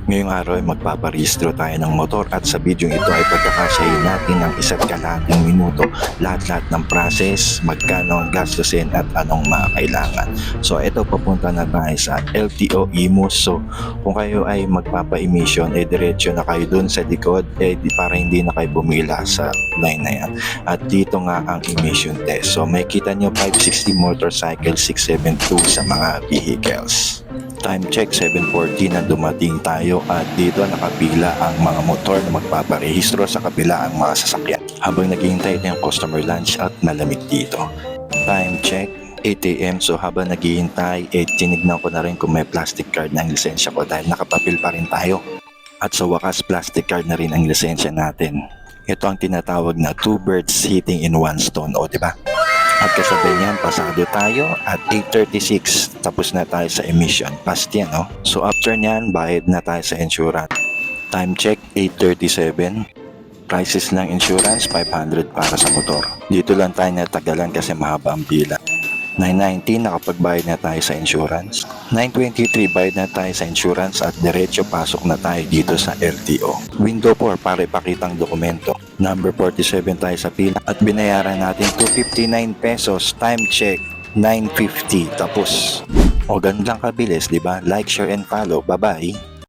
Ngayong araw ay magpaparehistro tayo ng motor at sa video ito ay pagkakasyahin natin ng isa't kalahating minuto lahat-lahat ng process, magkano ang gastusin at anong makakailangan. So ito, papunta na tayo sa LTO Imus. So kung kayo ay magpapa-emission, diretso na kayo dun sa likod para hindi na kayo bumila sa line na yan. At dito nga ang emission test. So may kita nyo 560 motorcycle, 672 sa mga vehicles. Time check 7:40 na dumating tayo at dito nakapila ang mga motor na magpaparehistro sa kabila ang mga sasakyan. Habang naghihintay ito yung customer lunch at malamig dito. Time check 8 AM. So habang naghihintay, tinignan ko na rin kung may plastic card ng lisensya ko dahil nakapapil pa rin tayo. At sa wakas, plastic card na rin ang lisensya natin. Ito ang tinatawag na 2 birds hitting in 1 stone, o diba? At kasabay niyan, pasado tayo at 8:36, tapos na tayo sa emission. Past yan, no? So after niyan, bayad na tayo sa insurance. Time check, 8:37. Prices ng insurance, 500 para sa motor. Dito lang tayo natagalan kasi mahaba ang pila. 9:19, nakapagbayad na tayo sa insurance. 9:23, bayad na tayo sa insurance at diretso pasok na tayo dito sa LTO. Window 4 para ipakitang dokumento. Number 47 tayo sa pila at binayaran natin 259 pesos. Time check, 9:50. Tapos, o ganun lang kabilis, di ba? Like, share, and follow. Bye-bye!